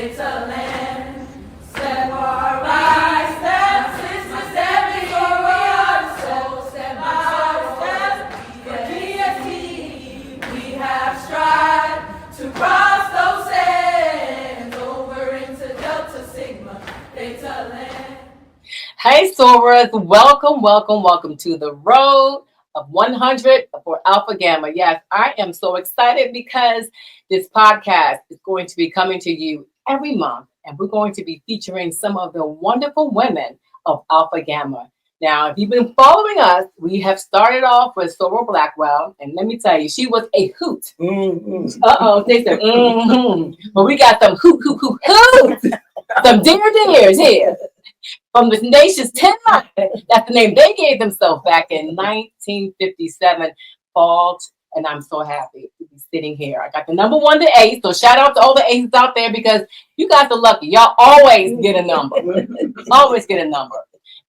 It's a land. Step for our right step. Sister stepping for our soul. Step by step. For DST, we have strived to cross those sands over into Delta Sigma. It's a land. Hey, Soras, welcome to the road of 100 for Alpha Gamma. Yes, I am so excited because this podcast is going to be coming to you every month, and we're going to be featuring some of the wonderful women of Alpha Gamma. Now, if you've been following us, we have started off with Soror Blackwell, and let me tell you, she was a hoot. They said, But we got some hoot, some deers here. From the nation's 10 months. That's the name they gave themselves back in 1957, fall, and I'm so happy to be sitting here. I got the number 1 to 8, so shout out to all the aces out there because you guys are lucky. Y'all always get a number. Always get a number.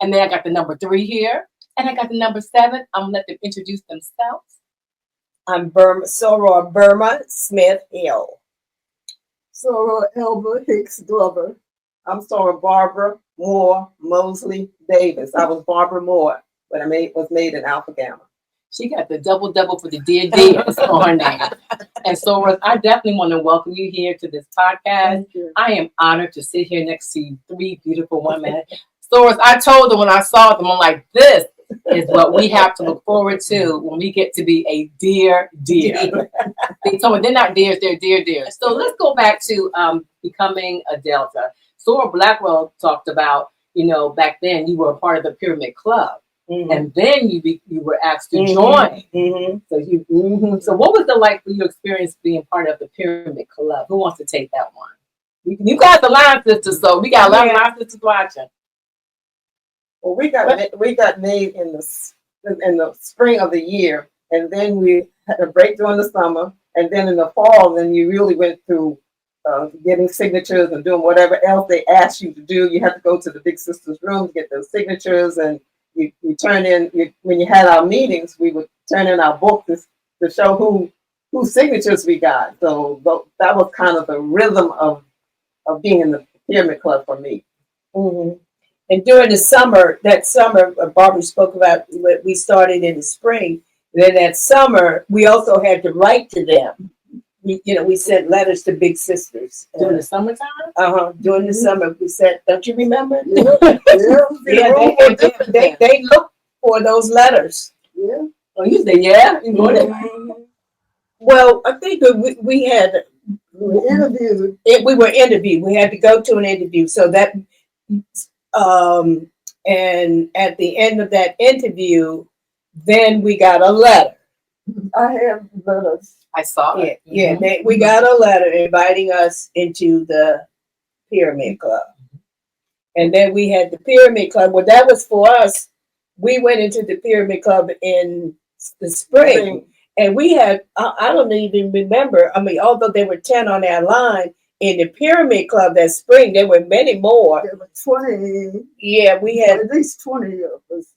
And then I got the number 3 here, and I got the number 7. I'm going to let them introduce themselves. I'm Soror Burma Smith Hill. Soror Elba Hicks Glover. I'm Soror Barbara Moore Mosley Davis. I was Barbara Moore, but was made in Alpha Gamma. She got the double for the dears on her name. And so I definitely want to welcome you here to this podcast. I am honored to sit here next to 3 beautiful women. So as I told them when I saw them, I'm like, this is what we have to look forward to when we get to be a dear. They told me they're not dears, they're dear. So let's go back to becoming a Delta. Soror Blackwell talked about, back then you were a part of the Pyramid Club, and then you were asked to join. So what was it like for your experience being part of the Pyramid Club? Who wants to take that one? You guys are line sisters, so we got a lot of line sisters watching. Well, we got made in the spring of the year, and then we had a break during the summer, and then in the fall, then you really went through getting signatures and doing whatever else they asked you to do. You had to go to the Big Sisters room to get those signatures, and you turn in, when you had our meetings, we would turn in our book to show whose signatures we got. So that was kind of the rhythm of being in the Pyramid Club for me. Mm-hmm. And during the summer, Barbara spoke about what we started in the spring. Then that summer, we also had to write to them. We sent letters to Big Sisters. During the summertime? During the summer, we sent, don't you remember? Yeah. They looked for those letters. Yeah. Oh, you said, yeah? Well, I think that we had... We were interviewed. We were interviewed. We had to go to an interview. So that... and at the end of that interview, then we got a letter. I have letters. I saw it. Yeah. We got a letter inviting us into the Pyramid Club. And then we had the Pyramid Club. Well, that was for us. We went into the Pyramid Club in the spring. And we had, I don't even remember, although there were 10 on our line, in the Pyramid Club that spring, there were many more. There were 20. Yeah, we had at least 20 of us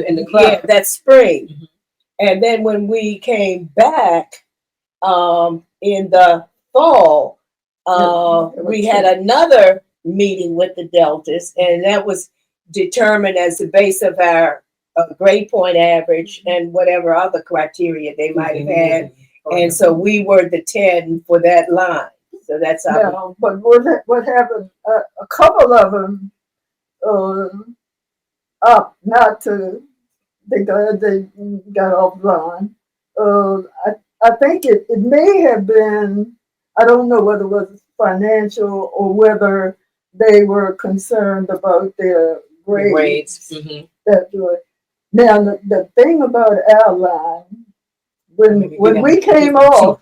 in the club. Yeah, that spring. Mm-hmm. And then when we came back in the fall, we had another meeting with the Deltas, and that was determined as the base of our grade point average and whatever other criteria they might have had. And so we were the 10 for that line. So that's how. Yeah, but what happened? A couple of them up, not to. They got offline. I think it may have been. I don't know whether it was financial or whether they were concerned about their grades. That's right. Now the thing about our line, when we came off.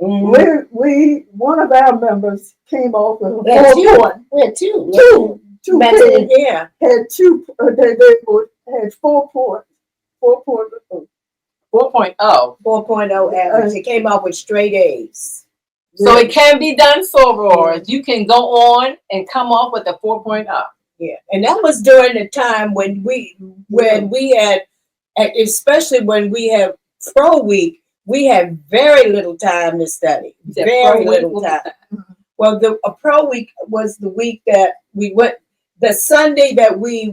We one of our members came off with a 4 point. We had two. Two kids, yeah. Had two. They had 4 points. 4.0. 4.0 average. It came out with straight A's. So it can be done, Soror. You can go on and come off with a 4.0. Yeah, and that was during the time when we had, especially when we have Pro Week, we had very little time to study. Very little time. Well, a pro week was the week that we went. The Sunday that we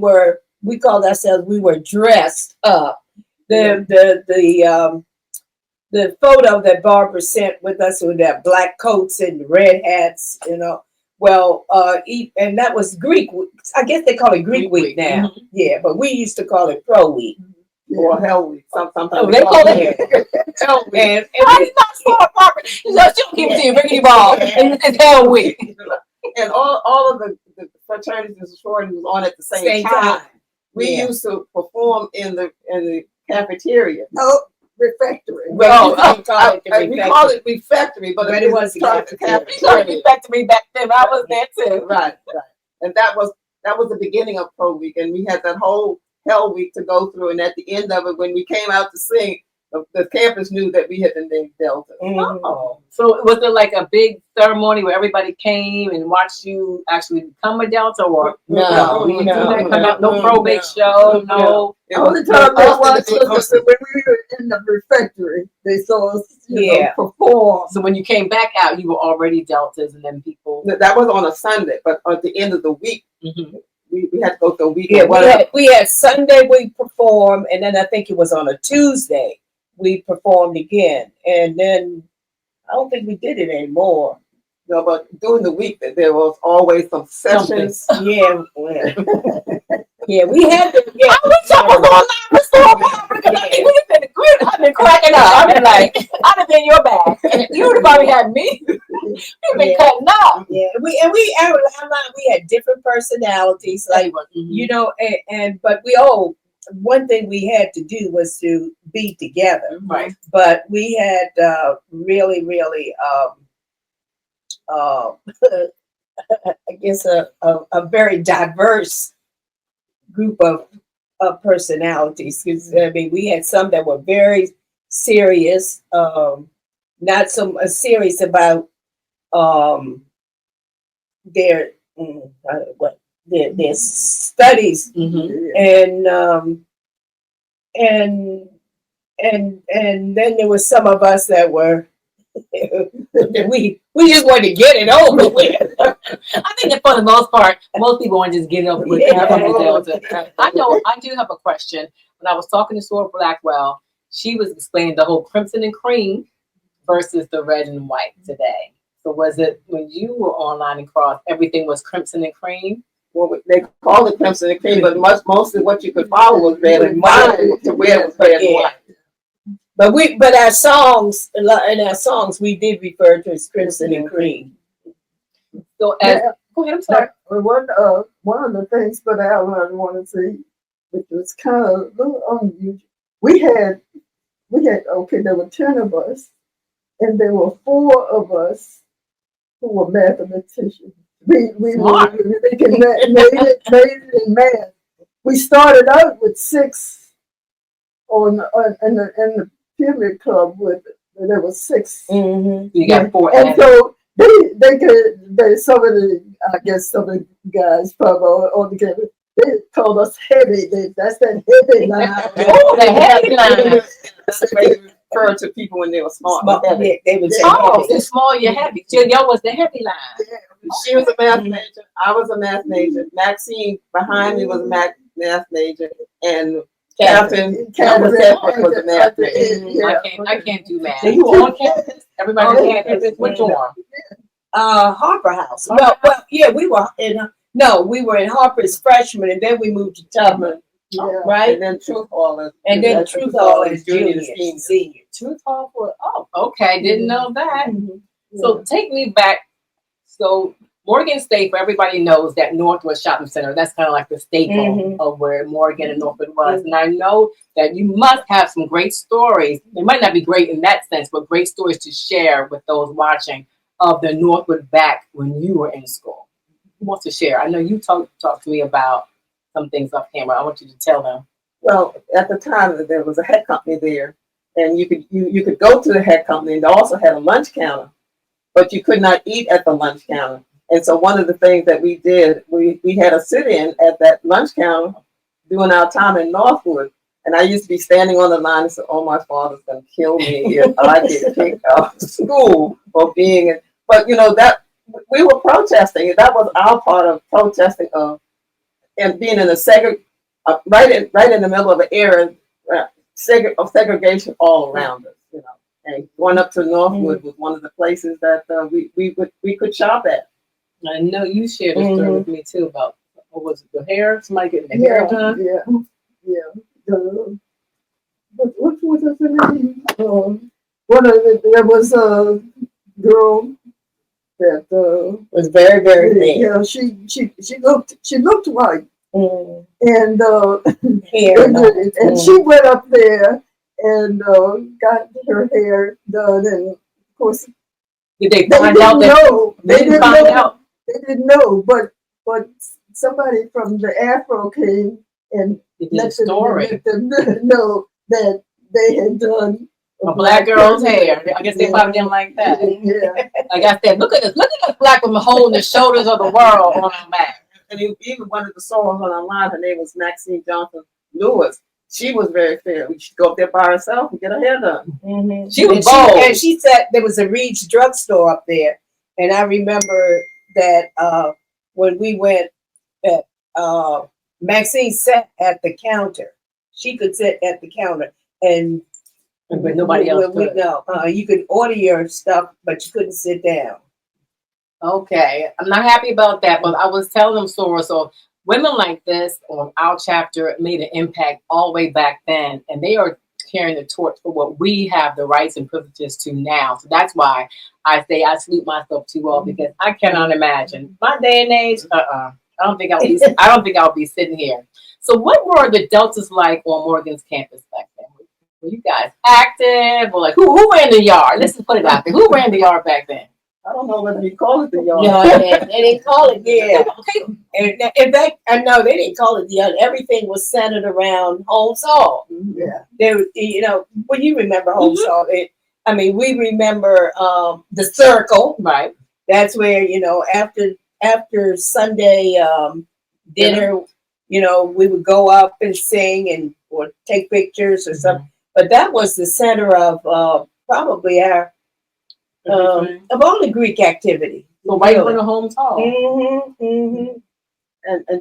called ourselves. We were dressed up. The photo that Barbara sent with us with that black coats and red hats, Well, and that was Greek. I guess they call it Greek week now. Mhm. Yeah, but we used to call it Pro Week. Or Hell Week. Sometimes Oh, They call it Hell Week. And Why you not smart, Barbara? She'll give it to you, rickety ball, and it's Hell Week. And all of the fraternities and sororities was on at the same time. We Yeah. used to perform in the cafeteria. Oh, refectory. Well, Oh, we call it the We call it refectory, but But it it was was called the the cafeteria. You tried to cafeteria. get back to me back then. I was there too. Right. And that was the beginning of Pro Week, and we had that whole Hell Week to go through. And at the end of it, when we came out to sing, the campus knew that we had been named Delta. Mhm. Oh, so was it like a big ceremony where everybody came and watched you actually become a Delta, or No, we didn't do no, that? Come out, no no, probate no. show, no. It Only was time they us watched and the us was when we were in the refectory. They saw us, Yeah. perform. So when you came back out, you were already Deltas, and then people. That was on a Sunday, but at the end of the week, Mhm. we had to go through a week. Yeah, or whatever. we had Sunday we performed, and then I think it was on a Tuesday we performed again, and then I don't think we did it anymore. No, but during the week, there was always some sessions. Yeah, yeah, we had to. Yeah, I wish I was online with Store Barbara because I think we've been good. I've been cracking up. I've been like, I'd have been your bag. And you would have probably had me. We've been Yeah. cutting up. yeah, we had different personalities, like but one thing we had to do was to be together. Right. But we had really, really, I guess a very diverse group of personalities. 'Cause, I mean, we had some that were very serious, not so serious about their their studies, Mm-hmm. and then there was some of us that were we just wanted to get it over with. I think that for the most part, most people want to just get it over with. Yeah. Become a Delta. I know. I do have a question. When I was talking to Sora Blackwell, she was explaining the whole crimson and cream versus the red and white today. So was it when you were online and cross, everything was crimson and cream? Well, they called it crimson and cream, but mostly what you could follow was red and white. To where it was red and white. But our songs, we did refer to as crimson and cream. So Go ahead. I'm sorry. One of the things for the outline I want to see, which was kind of a little unusual. We had there were 10 of us, and there were 4 of us who were mathematicians. We Smart. made it in math. We started out with 6 in the pyramid club with it. There was 6. Mm-hmm. You got 4 And added. so some of the guys probably all together, they called us heavy. That's that heavy line. Oh, the heavy line. That's the way they refer to people when they were smart. Yeah, they would say Oh, heavy. you're small, you're heavy. So y'all was the heavy line. She was a math major. I was a math major. Maxine behind me was a math major, and Captain was a math major. Yeah. I can't do math. So you were on campus? Everybody on campus? Which dorm? Harper House. Well, yeah, we were in Harper's freshman, and then we moved to Tubman, Yeah. right? And then Truth Hall is Truth Hall is junior junior, to senior. Truth Hall for, okay, didn't know that. Mm-hmm. So take me back. So Morgan State, for everybody knows that Northwood Shopping Center, that's kind of like the staple of where Morgan and Northwood was. And I know that you must have some great stories. They might not be great in that sense, but great stories to share with those watching of the Northwood back when you were in school. Who wants to share? I know you talked to me about some things off camera. I want you to tell them. Well, at the time there was a head company there, and you could go to the head company, and they also had a lunch counter, but you could not eat at the lunch counter. And so one of the things that we did, we had a sit-in at that lunch counter during our time in Northwood. And I used to be standing on the line and say, oh, my father's going to kill me if I get kicked out of school for being, but that we were protesting. That was our part of protesting and being in a right in the middle of an era of segregation all around us. And going up to Northwood was one of the places that we could shop at. I know you shared a story with me too about what was it, the hair? Somebody getting their hair done? What was the name? There was a girl that was very, very thin. yeah, she looked white. And Hair, and she went up there and got her hair done, and of course Did they they find out didn't that know. they didn't find out? They didn't know, but somebody from the Afro came and They did a story. let them know that they had done A black girl's hair. I guess they probably didn't like that. Yeah. Like I said, look at this black woman holding the shoulders of the world on her back. And even one of the sorors on our line, her name was Maxine Johnson Lewis. She was very fair. She'd go up there by herself and get her hair done. She was bold. And she said there was a Reed's drugstore up there. And I remember that when we went, that Maxine sat at the counter. She could sit at the counter. And but nobody else could. No, you could order your stuff, but you couldn't sit down. Okay, I'm not happy about that, but I was telling them, Sora, so women like this on our chapter made an impact all the way back then, and they are carrying the torch for what we have the rights and privileges to now. So that's why I say I salute myself to all, because I cannot imagine my day and age. I don't think I'll be sitting here. So what were the Deltas like on Morgan's campus back then? Were you guys active, or like who ran the yard? Let's just put it out there. Who ran the yard back then? I don't know whether you call it the yard. No, they didn't call it. Yeah. Okay. And in fact, I know they didn't call it the yard. Everything was centered around Holmes Hall. Yeah. There, when you remember Holmes Hall, we remember the circle. Right. That's where after Sunday dinner, we would go up and sing or take pictures or something. But that was the center of probably our. Of all the Greek activity. So right in the Holmes Hall. And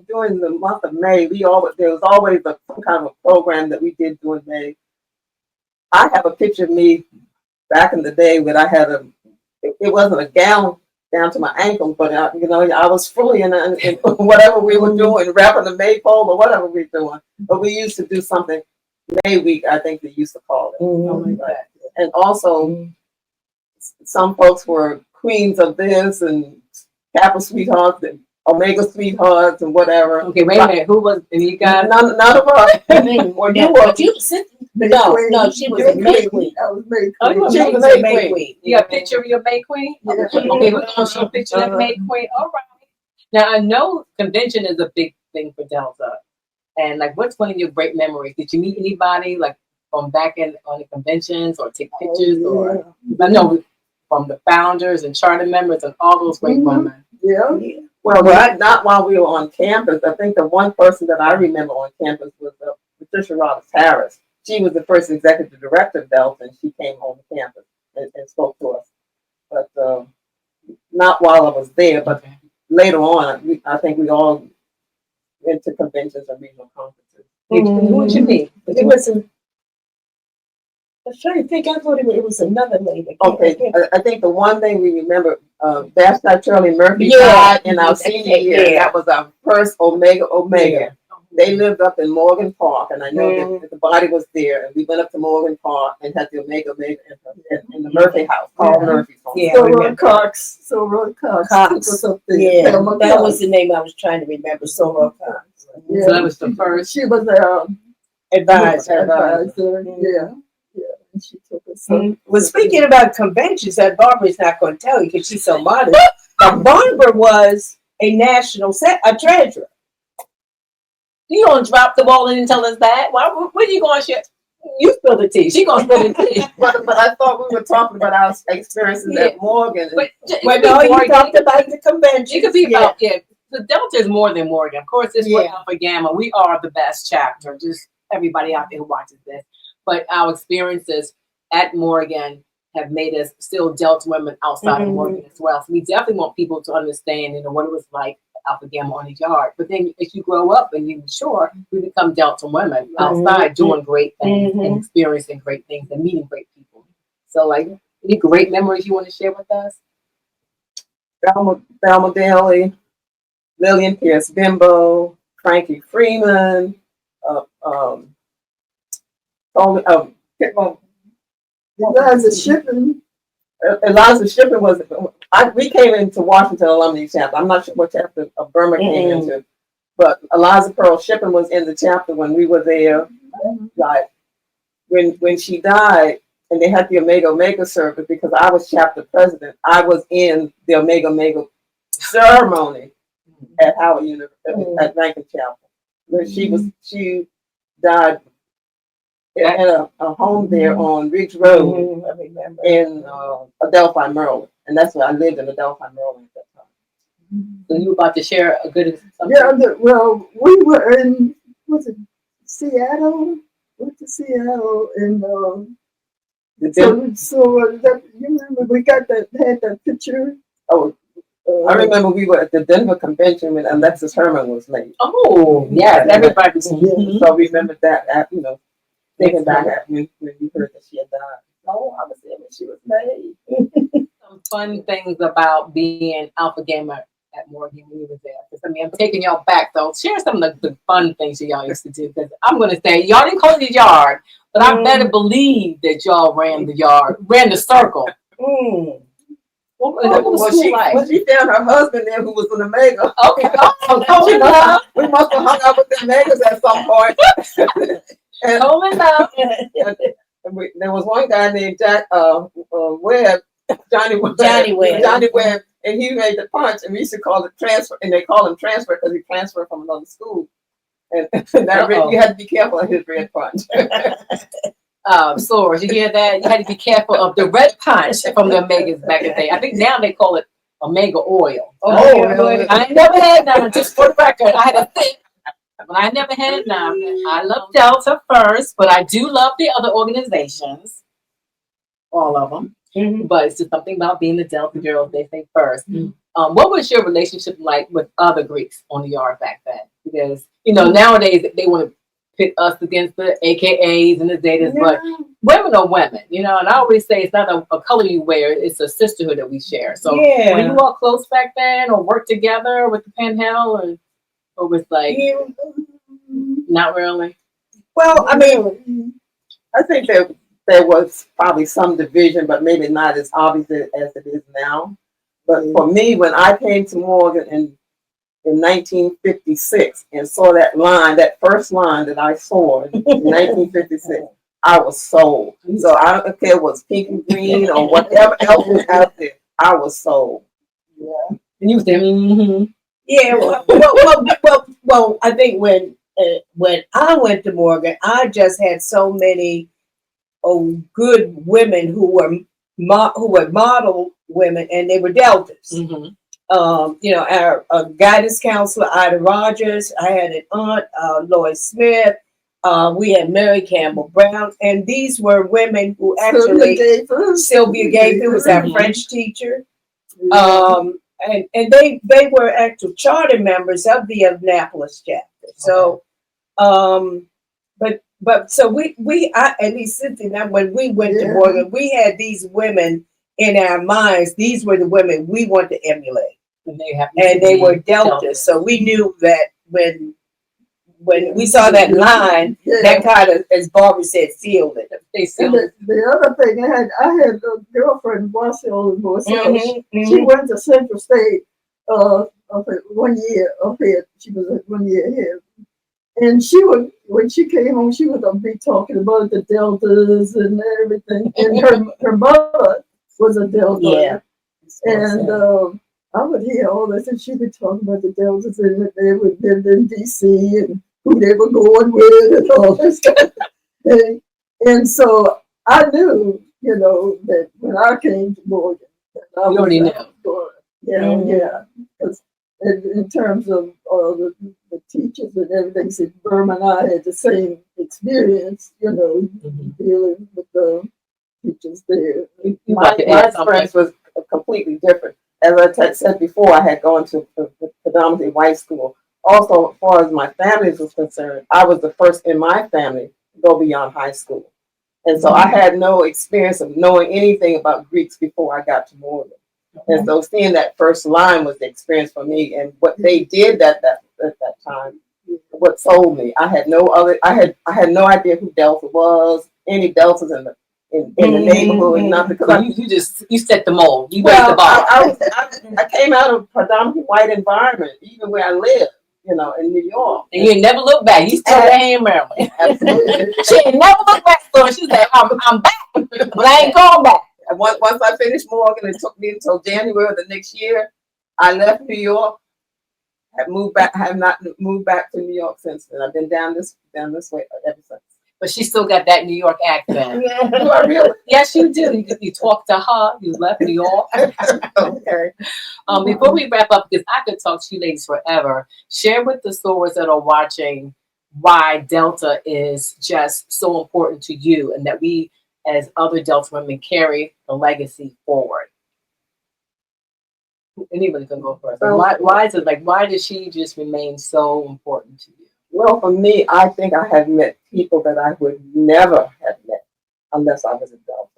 during the month of May, there was always some kind of a program that we did during May. I have a picture of me back in the day when I had it wasn't a gown down to my ankles, but I was fully in whatever we were doing, wrapping the maypole or whatever we were doing. But we used to do something May week, I think they used to call it. And also. Some folks were queens of this and Kappa sweethearts and Omega sweethearts and whatever. Okay, wait a minute. Who was you guys? None of us. No, she was a May Queen. I was May Oh, Queen. she was a May Queen. You got a picture of your May Queen? Yeah. Okay, we're gonna show a picture of May Queen. All right. Now I know convention is a big thing for Delta, and like, what's one of your great memories? Did you meet anybody like from back on the conventions or take pictures or? I know from the founders and charter members and all those great women. Yeah. Well, not while we were on campus. I think the one person that I remember on campus was Patricia Roberts Harris. She was the first executive director of Delta, and she came on campus and spoke to us. But not while I was there, but later on, I think we all went to conventions and regional conferences. Who would you meet? It wasn't. I'm trying to think. I thought it was another lady. Okay, I think the one thing we remember, Bastard Shirley Murphy Yeah. died in our senior year. Yeah. That was our first Omega. Yeah. They lived up in Morgan Park, and I know that the body was there. And we went up to Morgan Park and had the Omega in the Murphy house, Carl Murphy's home. Yeah. Soror Cox. Soror Cox. Cox. Was up there. Yeah, Thelma that Cox. was the name I was trying to remember. Soror Cox. Yeah. So that was the first. She was our Advisor. advisor. Yeah. And she took us. Well, speaking about conventions, that Barbara's not going to tell you because she's so modest. But Barbara was a national treasurer. You don't drop the ball and tell us that. Why? Where you going to share? You spill the tea. She gonna spill the tea. But I thought we were talking about our experiences at Morgan. But no, you talked about the convention. It could be about The Delta is more than Morgan. Of course, it's for Alpha Gamma. We are the best chapter. Just everybody out there who watches this. But our experiences at Morgan have made us still Delta women outside of Morgan as well. So we definitely want people to understand, what it was like Alpha Gamma on the yard. But then as you grow up and you mature, we become Delta women outside doing great things and experiencing great things and meeting great people. So like, any great memories you want to share with us? Thelma Daly, Lillian Pierce Bimbo, Frankie Freeman, Eliza Shippen. Eliza Shippen was. We came into Washington Alumni Chapter. I'm not sure what chapter of Burma came into, but Eliza Pearl Shippen was in the chapter when we were there. Like when she died, and they had the Omega service because I was chapter president. I was in the Omega ceremony at Howard University at Rankin Chapel. Where she died at a home there on Ridge Road in Adelphi, Maryland, and that's where I lived in Adelphi, Maryland at that time. So you were about to share a good something? Yeah, well, we were in Seattle. Went to Seattle and so that, you remember we had that picture. Oh, I remember we were at the Denver convention when Alexis Herman was late. Oh, yes, everybody. So we remember that, thinking back at when we heard that she had died. Oh, I was there when she was late. Some fun things about being Alpha Gamma at Morgan when you were there. Because I'm taking y'all back though. Share some of the fun things that y'all used to do. Because I'm going to say y'all didn't call it the yard, but I better believe that y'all ran the yard, ran the circle. What was school like? Well, she found her husband there who was an Omega. Okay. We must have hung out with the Omegas at some point. There was one guy named Jack Webb, Johnny Webb, and he made the punch, and we used to call it transfer, and they call him transfer because he transferred from another school. And you had to be careful of his red punch. Soros, you hear that? You had to be careful of the red punch from the Omegas back in the day. I think now they call it Omega oil. Really? I never had none, just for the record. I had a thing, but I never had none. I love Delta first, but I do love the other organizations, all of them. But it's just something about being the Delta girls, they say first. What was your relationship like with other Greeks on the yard back then? Because, nowadays they want to pit us against the AKAs and the Zetas, but women are women, and I always say it's not a color you wear, it's a sisterhood that we share. So were you all close back then or worked together with the Penhel or was like, not really? Well, I mean, I think there was probably some division, but maybe not as obvious as it is now. But for me, when I came to Morgan in 1956 and saw that first line that I saw in 1956, I was sold. So I don't care if it was pink and green or whatever else was out there, I was sold. Yeah. And you was there, Yeah, well, I think when I went to Morgan, I just had so many good women who were model women, and they were Deltas. Our guidance counselor, Ida Rogers. I had an aunt, Lois Smith. We had Mary Campbell Brown, and these were women who actually Sylvia Gaither was our French teacher. And they were actual charter members of the Annapolis chapter. So, so at least Cynthia, when we went to Morgan, we had these women in our minds. These were the women we want to emulate, and they were Deltas. So we knew that when we saw that line, that kind of, as Barbara said, sealed it. They sealed it. The other thing, I had a girlfriend, Marcel. She went to Central State 1 year up here. She was 1 year ahead. And when she came home, she would be talking about the Deltas and everything. And her mother was a Delta. Yeah. And I would hear all this, and she'd be talking about the Deltas and that they would live in D.C. and who they were going with and all this stuff. And so I knew, that when I came to Morgan, I already knew. Because in terms of the teachers and everything, see, Burma and I had the same experience, dealing with the teachers there. My experience was completely different. As I said before, I had gone to a predominantly white school. Also, as far as my family was concerned, I was the first in my family to go beyond high school. And so I had no experience of knowing anything about Greeks before I got to Morgan. And so seeing that first line was the experience for me. And what they did at that time, what sold me. I had no idea who Delta was, any Deltas in the neighborhood, not because you set the mold. You well, raised the bar. I came out of a predominantly white environment, even where I lived, in New York. And you ain't never look back. You still there in Maryland. Absolutely. She ain't never look back. So she said, I'm back, but I ain't going back. And once I finished Morgan, it took me until January of the next year. I left New York. Have not moved back to New York since then. I've been down this way ever since. But she still got that New York accent. Do I really? Yes, you do. You talk to her. You left New York. Okay. Before we wrap up, because I could talk to you ladies forever, share with the sorors that are watching why Delta is just so important to you, and that we, as other Delta women, carry the legacy forward. Anybody can go first. Why is it why does she just remain so important to you? Well, for me, I think I have met people that I would never have met unless I was a Delta,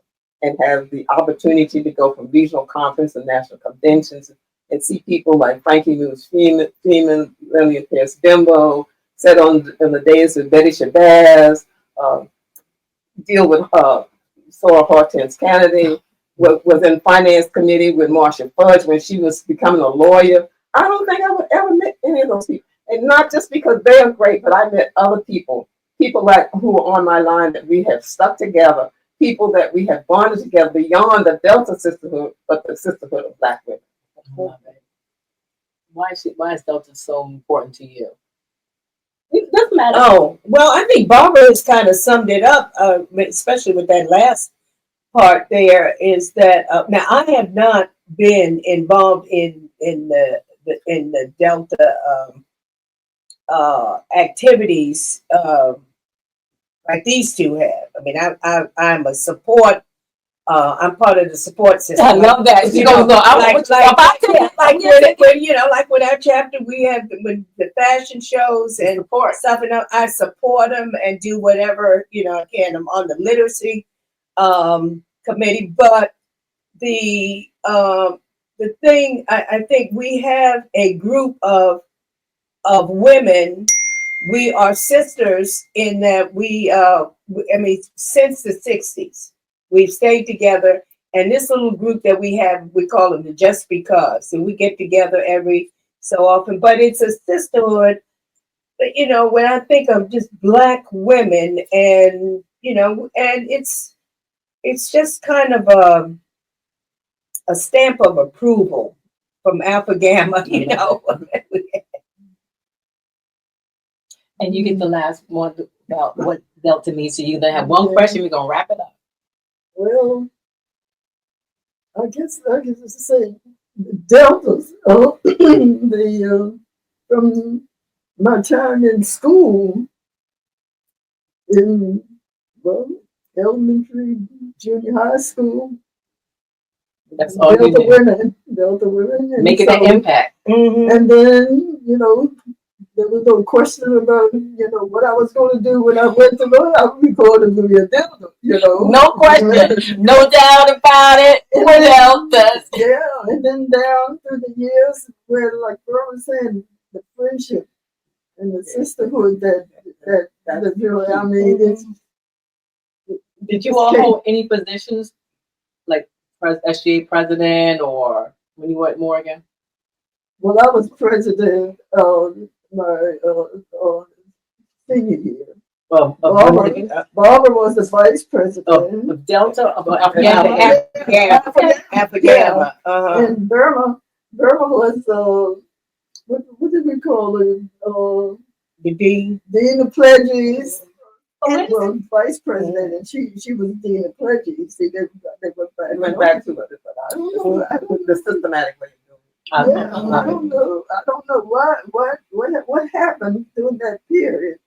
and have the opportunity to go from regional conference and national conventions and see people like Frankie News Freeman, Lillian Pierce Bimbo, sit on the days with Betty Shabazz, deal with Sora Hortense Kennedy, was in finance committee with Marcia Fudge when she was becoming a lawyer. I don't think I would ever meet any of those people. And not just because they are great, but I met other people like who are on my line that we have stuck together, people that we have bonded together beyond the Delta sisterhood, but the sisterhood of Black women. Why is Delta so important to you? It doesn't matter. Oh, well, I think Barbara has kind of summed it up, especially with that last part there, is that now I have not been involved in the Delta activities like these two have. I mean, I'm a support. I'm part of the support system. I love that. Like with our chapter, we have with the fashion shows and stuff, and I support them and do whatever I can. I'm on the literacy committee, but the thing I think we have a group of women. We are sisters in that since the 60s, we've stayed together. And this little group that we have, we call them the Just Because. And we get together every so often. But it's a sisterhood. But, when I think of just Black women and it's just kind of a stamp of approval from Alpha Gamma, And you get the last one about what Delta means to you. Then have one question. We're gonna wrap it up. Well, I guess to say Deltas. From my time in school, in elementary, junior high school. That's all Delta women, and making an impact. And then there was no question about what I was going to do when I went to learn. I was going to be a Delta. No question, no doubt about it. What else does? Yeah, and then down through the years, where like Barbara was saying, the friendship and the sisterhood that I mean, it's. Did you all hold any positions like SGA president or when you were at Morgan? Well, I was president of my senior year. Well, Barbara was the vice president. Of Delta? Of Alpha Gamma. And Burma was, what did we call it? The dean of pledges. Well, vice president, and she was dean of pledges. See, they went back to it, but I don't know. The systematic way of doing it. I don't know. I don't know what happened during that period.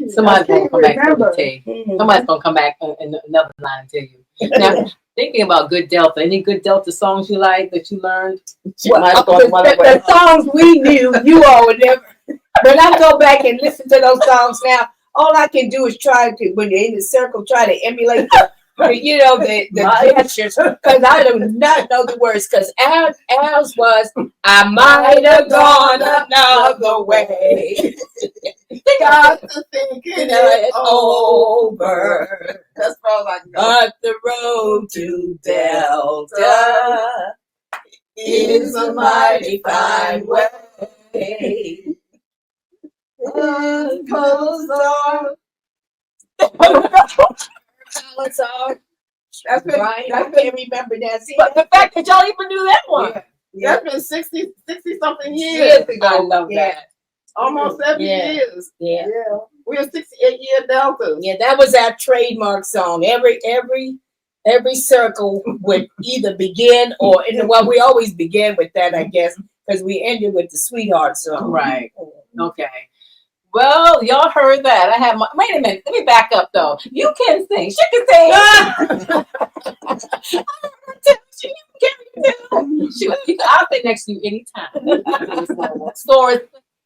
Somebody's gonna come back and tell you. Somebody's gonna come back in another line and tell you. Now, thinking about good Delta, any good Delta songs you like that you learned? She might have gone one the way. songs we knew, you all would never. When I go back and listen to those songs now, all I can do is try to, when you're in the circle, try to emulate the gestures, because I do not know the words. Because ours was, I might have gone another way. Got to think It's over, That's all I know. but the road to Delta is a mighty fine way. Colors are, colors are. That's been, Right, I that's been, can't remember that. See, But the fact that y'all even knew that one. yeah. that's been 60 something years Years ago. I love Yeah. that. Almost 70 Yeah. years. Yeah, Yeah. We're 68-year Deltas. yeah, that was our trademark song. Every circle would either begin or well, we always began with that, I guess, because we ended with the sweetheart song. Right. Okay. Well, y'all heard that. I have my. Wait a minute. Let me back up though. You can sing. She can sing. She can sing. I'll sit next to you anytime. So,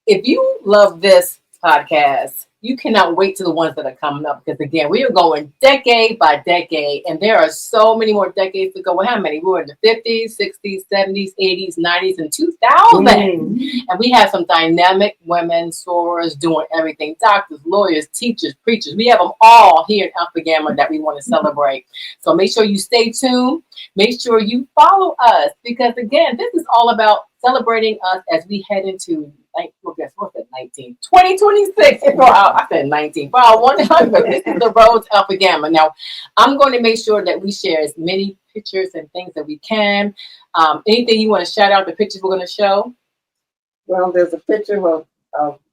if you love this podcast, you cannot wait to the ones that are coming up, because again, we are going decade by decade, and there are so many more decades to go. Well, how many? We were in the 50s, 60s, 70s, 80s, 90s, and 2000. And we have some dynamic women sorors doing everything: doctors, lawyers, teachers, preachers. We have them all here in Alpha Gamma that we want to celebrate. So make sure you stay tuned. Make sure you follow us, because again, this is all about celebrating us as we head into, well, guess what's that, 2026. I said 19. For our 100. This is the Road to Alpha Gamma. Now, I'm going to make sure that we share as many pictures and things that we can. Anything you want to shout out, the pictures we're going to show? Well, there's a picture of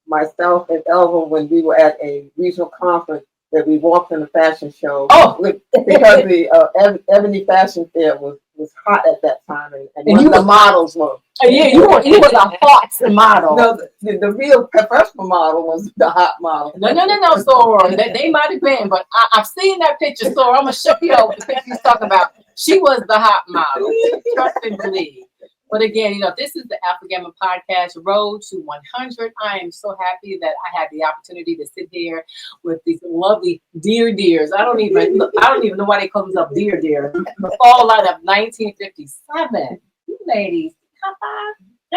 myself and Elva when we were at a regional conference that we walked in a fashion show. Oh! Because the Ebony Fashion Fair was hot at that time, and you the models were. Yeah, you was a hot model. No, the real professional model was the hot model. No, Sora. They might have been, but I've seen that picture, Sora. I'm going to show you the picture he's talking about. She was the hot model. Trust and believe. But again, this is the Alpha Gamma Podcast, Road to 100. I am so happy that I had the opportunity to sit here with these lovely dears. I don't even know why they call themselves dear. The fall out of 1957. You ladies, high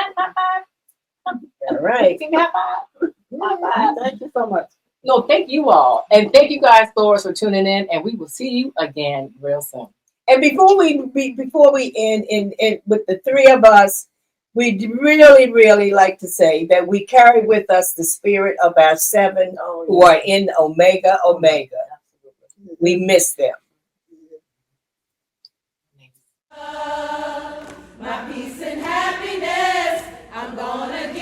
five. All right. Give me a high five. High five. Thank you so much. No, thank you all. And thank you guys, for tuning in. And we will see you again real soon. And before we end in with the three of us, we'd really like to say that we carry with us the spirit of our seven who are in Omega. We miss them. My peace and happiness, I'm gonna